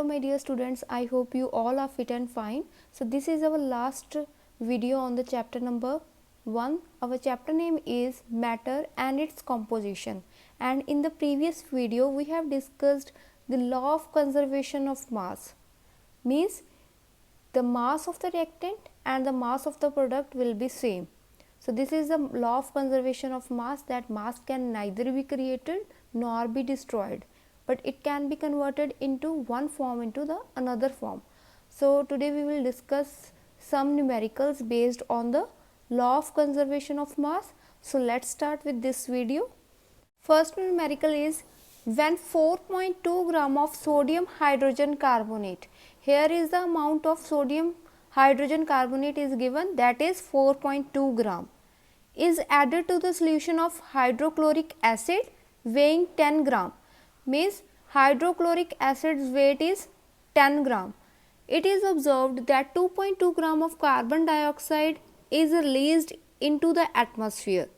my dear students, I hope you all are fit and fine. So this is our last video on the chapter number 1. Our chapter name is matter and its composition, and in the previous video we have discussed the law of conservation of mass. Means the mass of the reactant and the mass of the product will be same. So this is the law of conservation of mass, that mass can neither be created nor be destroyed, but it can be converted into one form into the another form. So today we will discuss some numericals based on the law of conservation of mass. So let's start with this video. First numerical is when 4.2 gram of sodium hydrogen carbonate. Here is the amount of sodium hydrogen carbonate is given, that is 4.2 gram, is added to the solution of hydrochloric acid weighing 10 gram. Means hydrochloric acid's weight is 10 gram. It is observed that 2.2 gram of carbon dioxide is released into the atmosphere.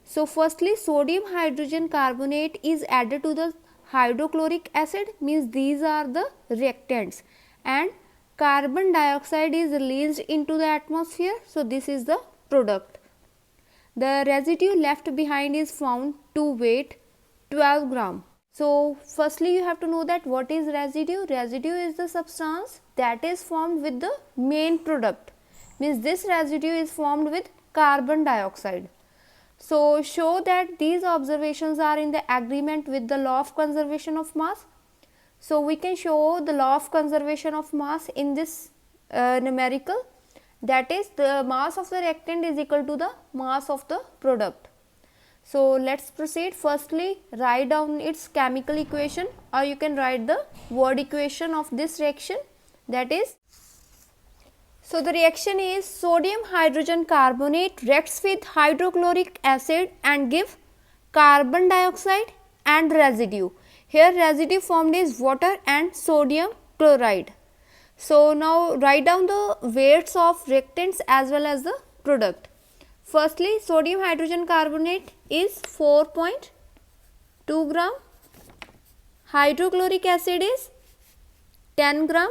So firstly, sodium hydrogen carbonate is added to the hydrochloric acid, means these are the reactants, and carbon dioxide is released into the atmosphere. So this is the product. The residue left behind is found to weight 12 gram. So firstly you have to know that what is residue. Residue is the substance that is formed with the main product, means this residue is formed with carbon dioxide. So show that these observations are in the agreement with the law of conservation of mass. So we can show the law of conservation of mass in this numerical, that is the mass of the reactant is equal to the mass of the product. So let's proceed. Firstly, write down its chemical equation, or you can write the word equation of this reaction, that is, so the reaction is sodium hydrogen carbonate reacts with hydrochloric acid and give carbon dioxide and residue. Here residue formed is water and sodium chloride. So now write down the weights of reactants as well as the product. Firstly, sodium hydrogen carbonate is 4.2 gram, hydrochloric acid is 10 gram,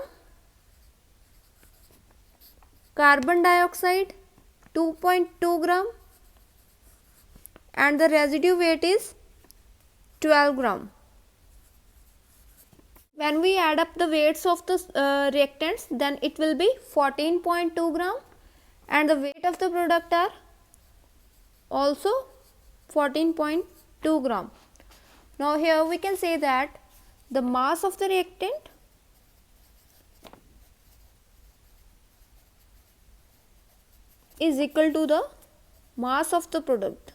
carbon dioxide 2.2 gram, and the residue weight is 12 gram. When we add up the weights of the reactants, then it will be 14.2 gram, and the weight of the product are also 14.2 gram. Now here we can say that the mass of the reactant is equal to the mass of the product.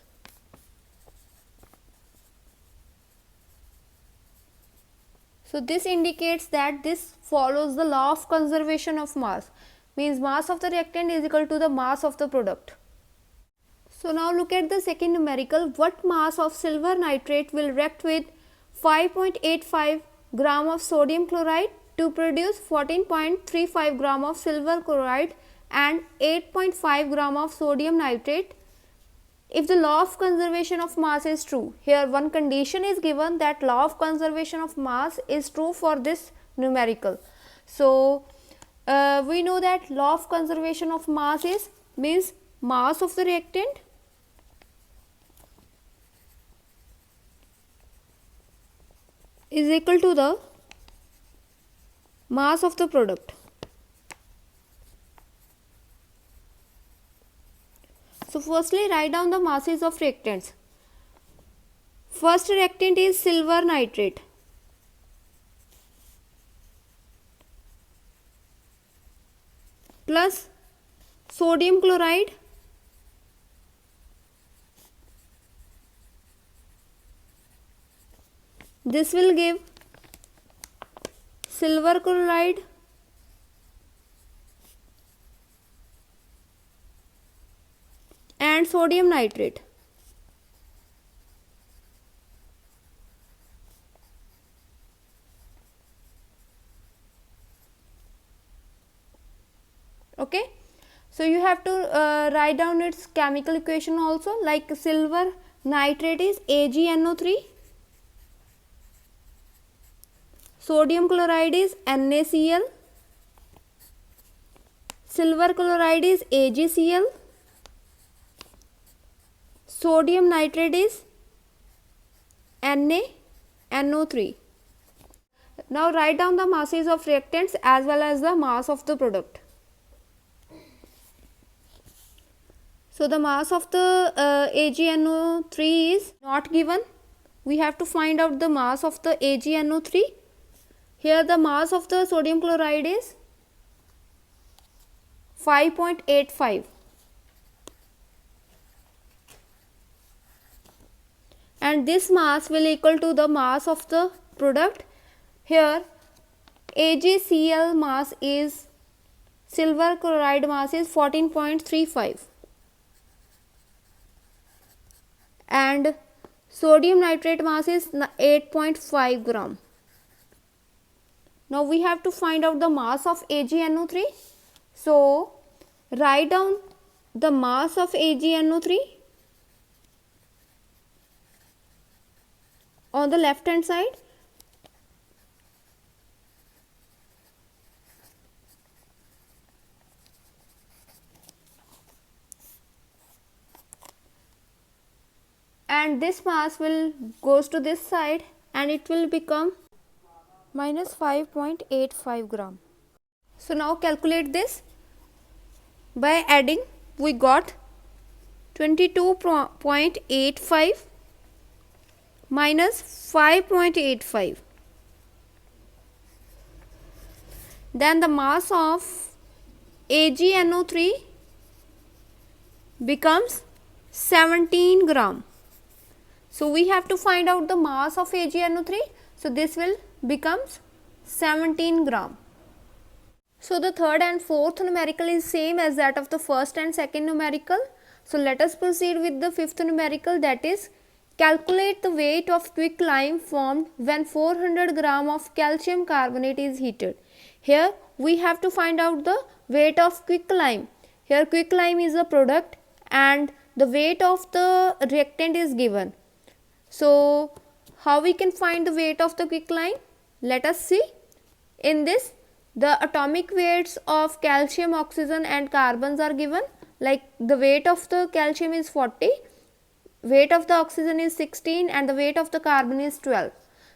So this indicates that this follows the law of conservation of mass, means mass of the reactant is equal to the mass of the product. So now look at the second numerical. What mass of silver nitrate will react with 5.85 gram of sodium chloride to produce 14.35 gram of silver chloride and 8.5 gram of sodium nitrate if the law of conservation of mass is true? Here one condition is given, that law of conservation of mass is true for this numerical. So we know that law of conservation of mass is, means mass of the reactant is equal to the mass of the product. So firstly write down the masses of reactants. First reactant is silver nitrate, plus sodium chloride this will give silver chloride and sodium nitrate. Okay, so you have to write down its chemical equation also, like silver nitrate is AgNO3, sodium chloride is NaCl, silver chloride is AgCl, sodium nitrate is NaNO3. Now write down the masses of reactants as well as the mass of the product. So the mass of the AgNO3 is not given. We have to find out the mass of the AgNO3. Here the mass of the sodium chloride is 5.85. And this mass will equal to the mass of the product. Here AgCl mass is, silver chloride mass is 14.35 and sodium nitrate mass is 8.5 gram. Now we have to find out the mass of AgNO3. So write down the mass of AgNO3 on the left hand side. And this mass will goes to this side and it will become minus 5.85 gram. So now calculate this. By adding, we got 22.85 minus 5.85. Then the mass of AgNO3 becomes 17 gram. So we have to find out the mass of AgNO3. So this will becomes 17 gram. So the third and fourth numerical is same as that of the first and second numerical. So let us proceed with the fifth numerical, that is calculate the weight of quicklime formed when 400 gram of calcium carbonate is heated. Here we have to find out the weight of quicklime. Here quicklime is a product and the weight of the reactant is given. So how we can find the weight of the quicklime? Let us see. In this, the atomic weights of calcium, oxygen and carbons are given. Like the weight of the calcium is 40, weight of the oxygen is 16 and the weight of the carbon is 12.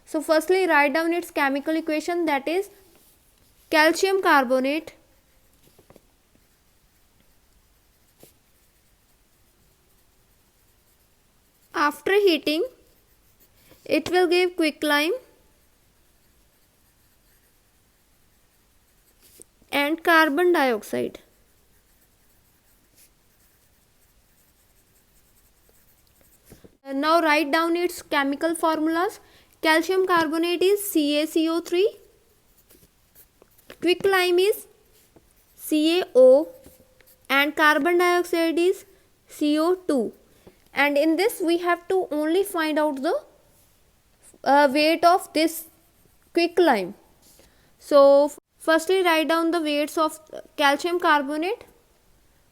So firstly write down its chemical equation, that is calcium carbonate after heating it will give quicklime and carbon dioxide. Now write down its chemical formulas. Calcium carbonate is CaCO3, quicklime is CaO and carbon dioxide is CO2. And in this we have to only find out the weight of this quicklime. So firstly write down the weights of calcium carbonate.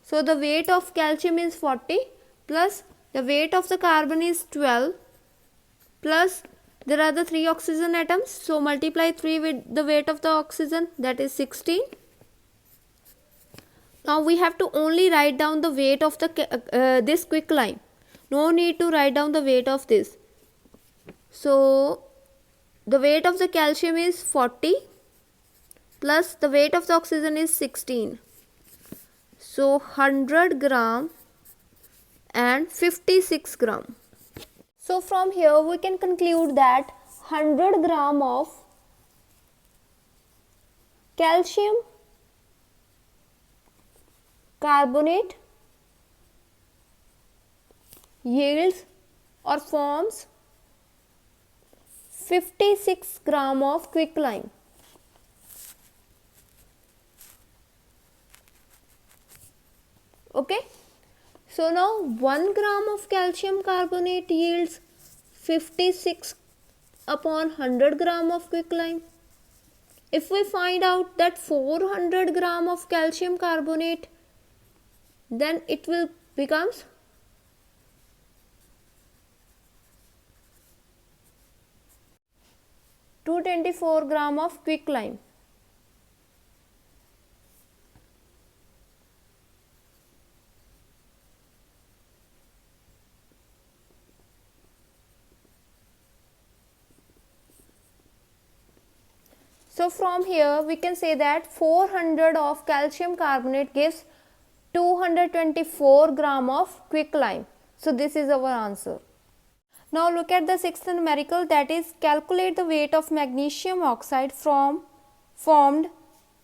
So the weight of calcium is 40 plus the weight of the carbon is 12 plus there are the 3 oxygen atoms. So multiply 3 with the weight of the oxygen, that is 16. Now we have to only write down the weight of the this quicklime. No need to write down the weight of this. So the weight of the calcium is 40 plus the weight of the oxygen is 16. So 100 gram and 56 gram. So from here we can conclude that 100 gram of calcium carbonate yields or forms 56 gram of quicklime. Okay. So now 1 gram of calcium carbonate yields 56 upon 100 gram of quicklime. If we find out that 400 gram of calcium carbonate, then it will becomes 224 gram of quicklime. So from here we can say that 400 of calcium carbonate gives 224 gram of quicklime. So this is our answer. Now look at the sixth numerical, that is calculate the weight of magnesium oxide formed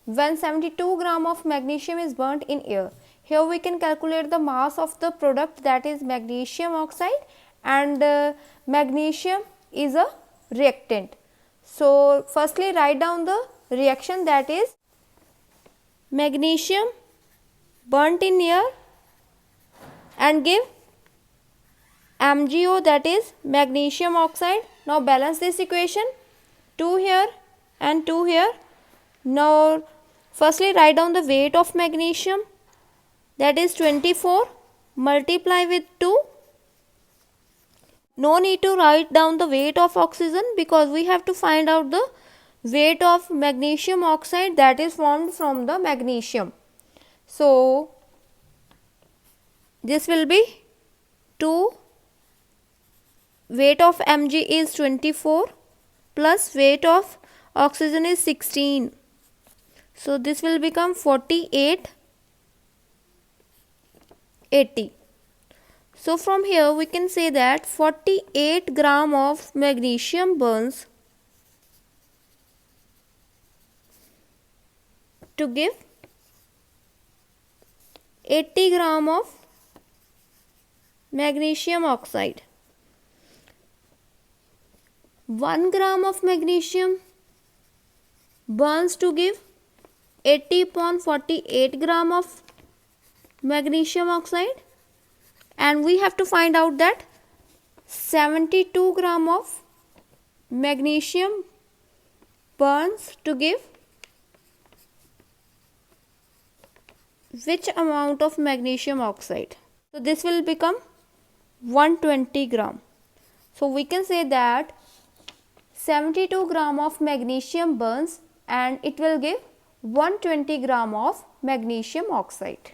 when 72 gram of magnesium is burnt in air. Here we can calculate the mass of the product, that is magnesium oxide, and magnesium is a reactant. So firstly write down the reaction, that is magnesium burnt in air and give MgO, that is magnesium oxide. Now balance this equation, 2 here and 2 here. Now firstly write down the weight of magnesium, that is 24, multiply with 2. No need to write down the weight of oxygen because we have to find out the weight of magnesium oxide that is formed from the magnesium. So this will be 2, weight of Mg is 24 plus weight of oxygen is 16. So this will become 48, 80. So from here we can say that 48 gram of magnesium burns to give 80 gram of magnesium oxide. 1 gram of magnesium burns to give 80 upon 48 gram of magnesium oxide, and we have to find out that 72 gram of magnesium burns to give which amount of magnesium oxide. So this will become 120 gram. So we can say that 72 gram of magnesium burns and it will give 120 gram of magnesium oxide.